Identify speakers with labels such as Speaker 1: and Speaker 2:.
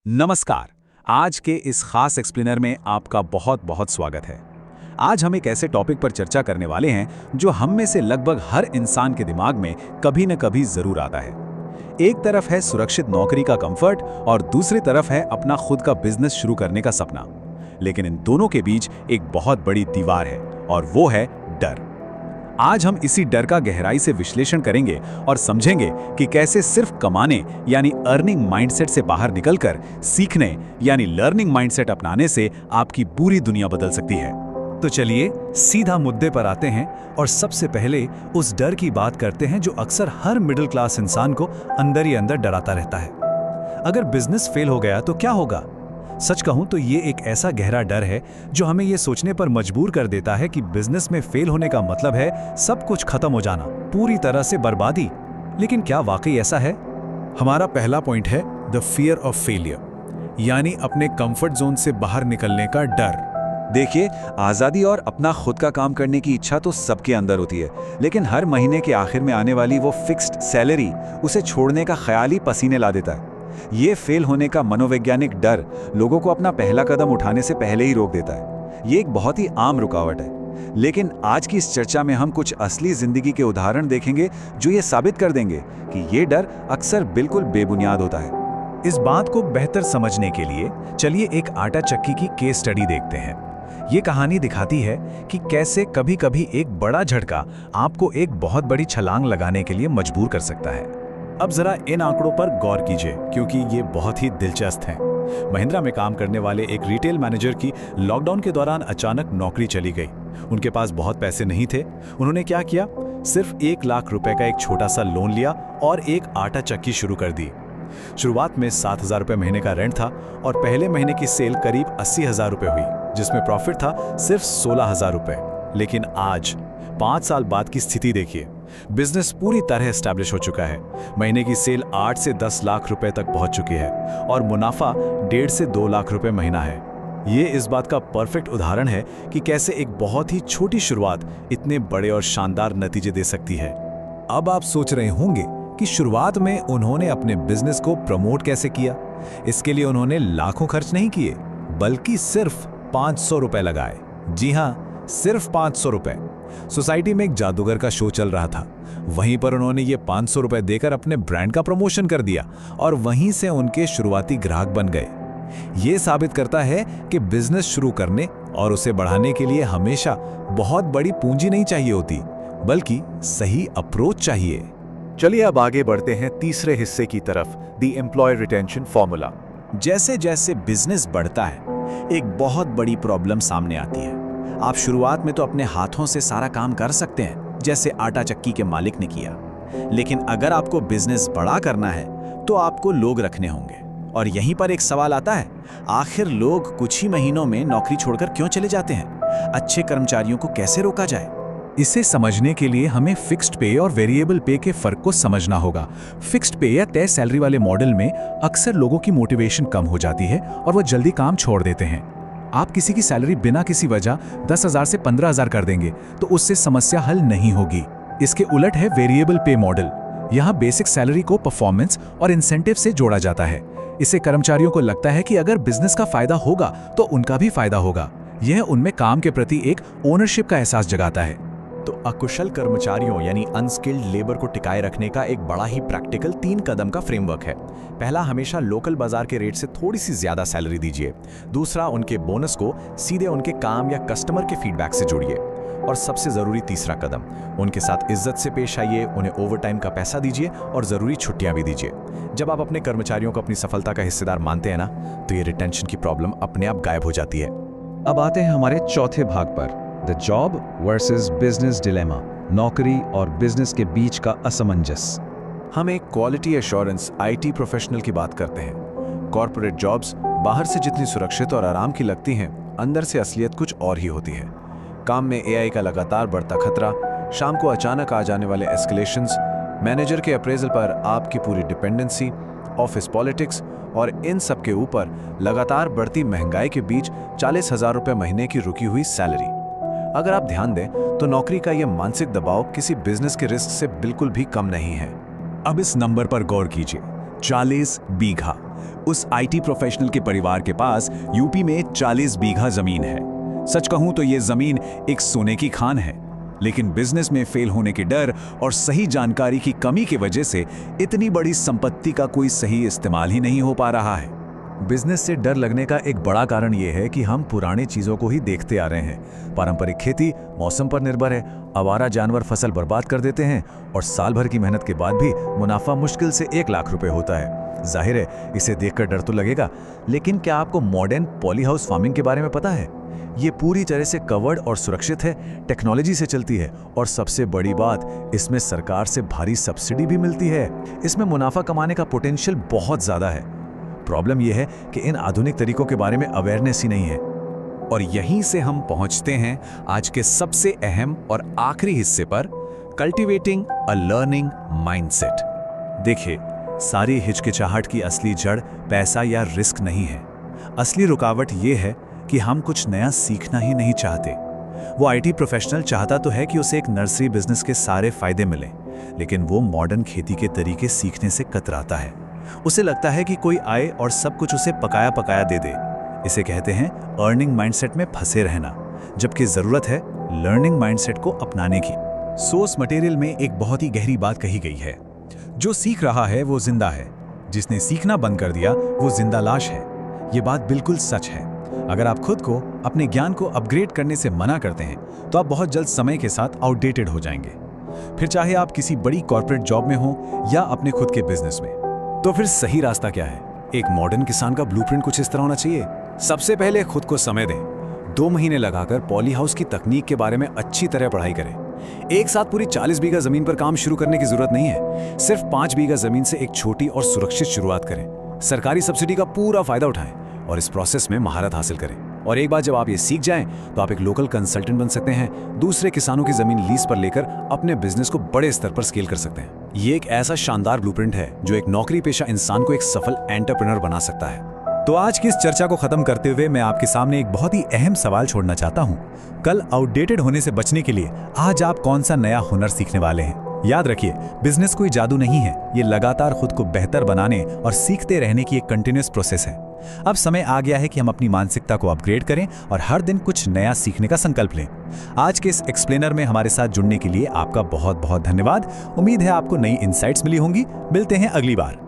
Speaker 1: नमस्कार। आज के इस खास एक्सप्लेनर में आपका बहुत बहुत स्वागत है। आज हम एक ऐसे टॉपिक पर चर्चा करने वाले हैं जो हम में से लगभग हर इंसान के दिमाग में कभी न कभी जरूर आता है। एक तरफ है सुरक्षित नौकरी का कंफर्ट और दूसरी तरफ है अपना खुद का बिजनेस शुरू करने का सपना। लेकिन इन दोनों के बीच एक बहुत बड़ी दीवार है और वो है डर। आज हम इसी डर का गहराई से विश्लेषण करेंगे और समझेंगे कि कैसे सिर्फ कमाने यानी अर्निंग माइंडसेट से बाहर निकलकर सीखने यानी लर्निंग माइंडसेट अपनाने से आपकी पूरी दुनिया बदल सकती है।
Speaker 2: तो चलिए सीधा मुद्दे पर आते हैं और सबसे पहले उस डर की बात करते हैं जो अक्सर हर मिडिल क्लास इंसान को अंदर ही अंदर डराता रहता है। अगर बिजनेस फेल हो गया तो क्या होगा? सच कहूं तो ये एक ऐसा गहरा डर है जो हमें ये सोचने पर मजबूर कर देता है कि बिजनेस में फेल होने का मतलब है सब कुछ खत्म हो जाना, पूरी तरह से बर्बादी। लेकिन क्या वाकई ऐसा है?
Speaker 3: हमारा पहला पॉइंट है द फियर ऑफ फेलियर, यानी अपने कंफर्ट जोन से बाहर निकलने का डर।
Speaker 4: देखिए, आज़ादी और अपना खुद का काम करने की इच्छा तो सबके अंदर होती है, लेकिन हर महीने के आखिर में आने वाली वो फिक्स्ड सैलरी उसे छोड़ने का ख्याल ही पसीने ला देता है। ये फेल होने का मनोवैज्ञानिक डर लोगों को अपना पहला कदम उठाने से पहले ही रोक देता है। ये एक बहुत ही आम रुकावट है, लेकिन आज की इस चर्चा में हम कुछ असली जिंदगी के उदाहरण देखेंगे जो ये साबित कर देंगे कि ये डर अक्सर बिल्कुल बेबुनियाद होता है।
Speaker 2: इस बात को बेहतर समझने के लिए चलिए एक आटा चक्की की केस स्टडी देखते हैं। ये कहानी दिखाती है कि कैसे कभी-कभी एक बड़ा झटका आपको एक बहुत बड़ी छलांग लगाने के लिए मजबूर कर सकता है। अब जरा इन आंकड़ों पर गौर कीजिए क्योंकि ये बहुत ही दिलचस्प हैं। महिंद्रा में काम करने वाले एक रिटेल मैनेजर की लॉकडाउन के दौरान अचानक नौकरी चली गई। उनके पास बहुत पैसे नहीं थे। उन्होंने क्या किया? सिर्फ 1 लाख रुपए का एक छोटा सा लोन लिया और एक आटा चक्की शुरू कर दी। शुरुआत में 7,000 रुपये महीने का रेंट था और पहले महीने की सेल करीब 80,000 रुपये हुई, जिसमें प्रॉफिट था सिर्फ 16,000 रुपये। लेकिन आज 5 साल बाद की स्थिति देखिए। बिजनेस पूरी तरह एस्टैब्लिश हो चुका है। महीने की सेल 8 से 10 लाख रुपए तक पहुंच चुकी है और मुनाफा 1.5 से 2 लाख रुपए महीना है। ये इस बात का परफेक्ट उदाहरण है कि कैसे एक बहुत ही छोटी शुरुआत इतने बड़े और शानदार नतीजे दे सकती है। अब आप सोच रहे होंगे कि शुरुआत में उन्होंने अपने बिजनेस को प्रमोट कैसे किया। इसके लिए उन्होंने लाखों खर्च नहीं किए, बल्कि सिर्फ 500 रुपए लगाए। जी हाँ, सिर्फ 500 रुपए। सोसाइटी में एक जादूगर का शो चल रहा था, वहीं पर उन्होंने ये 500 रुपए देकर अपने ब्रांड का प्रमोशन कर दिया और वहीं से उनके शुरुआती ग्राहक बन गए। ये साबित करता है कि बिजनेस शुरू करने और उसे बढ़ाने के लिए हमेशा बहुत बड़ी पूंजी नहीं चाहिए होती, बल्कि सही अप्रोच चाहिए।
Speaker 5: चलिए अब आगे बढ़ते हैं तीसरे हिस्से की तरफ, द एम्प्लॉय रिटेंशन फॉर्मूला।
Speaker 1: जैसे जैसे बिजनेस बढ़ता है, एक बहुत बड़ी प्रॉब्लम सामने आती है। आप शुरुआत में तो अपने हाथों से सारा काम कर सकते हैं, जैसे आटा चक्की के मालिक ने किया। लेकिन अगर आपको बिजनेस बड़ा करना है तो आपको लोग रखने होंगे। और यहीं पर एक सवाल आता है, आखिर लोग कुछ ही महीनों में नौकरी छोड़कर क्यों चले जाते हैं? अच्छे कर्मचारियों को कैसे रोका जाए?
Speaker 2: इसे समझने के लिए हमें फिक्स्ड पे और वेरिएबल पे के फर्क को समझना होगा। फिक्स्ड पे या तय सैलरी वाले मॉडल में अक्सर लोगों की मोटिवेशन कम हो जाती है और वो जल्दी काम छोड़ देते हैं। आप किसी की सैलरी बिना किसी वजह 10,000 से 15,000 कर देंगे तो उससे समस्या हल नहीं होगी। इसके उलट है वेरिएबल पे मॉडल। यहाँ बेसिक सैलरी को परफॉर्मेंस और इंसेंटिव से जोड़ा जाता है। इससे कर्मचारियों को लगता है कि अगर बिजनेस का फायदा होगा तो उनका भी फायदा होगा। यह उनमें काम के प्रति एक ओनरशिप का एहसास जगाता है।
Speaker 6: तो अकुशल कर्मचारियों यानी अनस्किल्ड लेबर को टिकाए रखने का एक बड़ा ही प्रैक्टिकल 3 कदम का फ्रेमवर्क है। पहला, हमेशा लोकल बाजार के रेट से थोड़ी सी ज्यादा सैलरी दीजिए। दूसरा, उनके बोनस को सीधे उनके काम या कस्टमर के फीडबैक से जोड़िए। और सबसे जरूरी तीसरा कदम, उनके साथ इज्जत से पेश आइए, उन्हें ओवरटाइम का पैसा दीजिए और जरूरी छुट्टियां भी दीजिए। जब आप अपने कर्मचारियों को अपनी सफलता का हिस्सेदार मानते हैं ना, तो ये रिटेंशन की प्रॉब्लम अपने आप गायब हो जाती है।
Speaker 7: अब आते हैं हमारे चौथे भाग पर, the job versus business dilemma, नौकरी और बिजनेस के बीच का असमंजस।
Speaker 5: हम एक क्वालिटी एश्योरेंस IT प्रोफेशनल की बात करते हैं। कॉर्पोरेट जॉब्स बाहर से जितनी सुरक्षित और आराम की लगती हैं, अंदर से असलियत कुछ और ही होती है। काम में AI का लगातार बढ़ता खतरा, शाम को अचानक आ जाने वाले एस्केलेशंस, मैनेजर के अप्रेजल पर आपकी पूरी डिपेंडेंसी, ऑफिस पॉलिटिक्स और इन सब के ऊपर लगातार बढ़ती महंगाई के बीच 40,000 रुपये महीने की रुकी हुई सैलरी। अगर आप ध्यान दें तो नौकरी का यह मानसिक दबाव किसी बिजनेस के रिस्क से बिल्कुल भी कम नहीं है।
Speaker 2: अब इस नंबर पर गौर कीजिए, 40 बीघा
Speaker 1: उस आईटी प्रोफेशनल के परिवार के पास यूपी में 40 बीघा जमीन है। सच कहूं तो ये जमीन एक सोने की खान है, लेकिन बिजनेस में फेल होने के डर और सही जानकारी की कमी की वजह से इतनी बड़ी संपत्ति का कोई सही इस्तेमाल ही नहीं हो पा रहा है।
Speaker 2: बिजनेस से डर लगने का एक बड़ा कारण यह है कि हम पुरानी चीजों को ही देखते आ रहे हैं। पारंपरिक खेती मौसम पर निर्भर है, आवारा जानवर फसल बर्बाद कर देते हैं और साल भर की मेहनत के बाद भी मुनाफा मुश्किल से 1 लाख रुपए होता है। जाहिर है इसे देखकर डर तो लगेगा, लेकिन क्या आपको मॉडर्न पॉली हाउस फार्मिंग के बारे में पता है? ये पूरी तरह से कवर्ड और सुरक्षित है, टेक्नोलॉजी से चलती है और सबसे बड़ी बात, इसमें सरकार से भारी सब्सिडी भी मिलती है। इसमें मुनाफा कमाने का पोटेंशियल बहुत ज्यादा है। प्रॉब्लम यह है कि इन आधुनिक तरीकों के बारे में अवेयरनेस ही नहीं है।
Speaker 1: और यहीं से हम पहुंचते हैं आज के सबसे अहम और आखिरी हिस्से पर, कल्टीवेटिंग अ लर्निंग माइंडसेट। देखिए, सारी हिचकिचाहट की असली जड़ पैसा या रिस्क नहीं है। असली रुकावट यह है कि हम कुछ नया सीखना ही नहीं चाहते। वो आईटी प्रोफेशनल चाहता तो है कि उसे एक नर्सरी बिजनेस के सारे फायदे मिलें, लेकिन वो मॉडर्न खेती के तरीके सीखने से कतराता है। उसे लगता है कि कोई आए और सब कुछ उसे पकाया पकाया दे दे। इसे कहते हैं अर्निंग माइंडसेट में फंसे रहना, जबकि जरूरत है लर्निंग माइंडसेट को अपनाने की।
Speaker 2: सोर्स मटेरियल में एक बहुत ही गहरी बात कही गई है, जो सीख रहा है वो जिंदा है, जिसने सीखना बंद कर दिया वो जिंदा लाश है। ये बात बिल्कुल सच है। अगर आप खुद को अपने ज्ञान को अपग्रेड करने से मना करते हैं तो आप बहुत जल्द समय के साथ आउटडेटेड हो जाएंगे, फिर चाहे आप किसी बड़ी कॉर्पोरेट जॉब में हो या अपने खुद के बिजनेस में।
Speaker 3: तो फिर सही रास्ता क्या है? एक मॉडर्न किसान का ब्लूप्रिंट कुछ इस तरह होना चाहिए। सबसे पहले खुद को समय दें। 2 महीने लगाकर पॉली हाउस की तकनीक के बारे में अच्छी तरह पढ़ाई करें। एक साथ पूरी 40 बीघा जमीन पर काम शुरू करने की जरूरत नहीं है। सिर्फ 5 बीघा जमीन से एक छोटी और सुरक्षित शुरुआत करें। सरकारी सब्सिडी का पूरा फायदा उठाएं और इस प्रोसेस में महारत हासिल करें। और एक बार जब आप ये सीख जाएं तो आप एक लोकल कंसल्टेंट बन सकते हैं। दूसरे किसानों की जमीन लीज पर लेकर अपने बिजनेस को बड़े स्तर पर स्केल कर सकते हैं। ये एक ऐसा शानदार ब्लूप्रिंट है जो एक नौकरी पेशा इंसान को एक सफल एंटरप्रेन्योर बना सकता है।
Speaker 1: तो आज की इस चर्चा को खत्म करते हुए मैं आपके सामने एक बहुत ही अहम सवाल छोड़ना चाहता हूं। कल आउटडेटेड होने से बचने के लिए आज आप कौन सा नया हुनर सीखने वाले हैं? याद रखिए, बिजनेस कोई जादू नहीं है, ये लगातार खुद को बेहतर बनाने और सीखते रहने की एक कंटिन्यूअस प्रोसेस है। अब समय आ गया है कि हम अपनी मानसिकता को अपग्रेड करें और हर दिन कुछ नया सीखने का संकल्प लें। आज के इस एक्सप्लेनर में हमारे साथ जुड़ने के लिए आपका बहुत बहुत धन्यवाद। उम्मीद है आपको नई इनसाइट्स मिली होंगी। मिलते हैं अगली बार।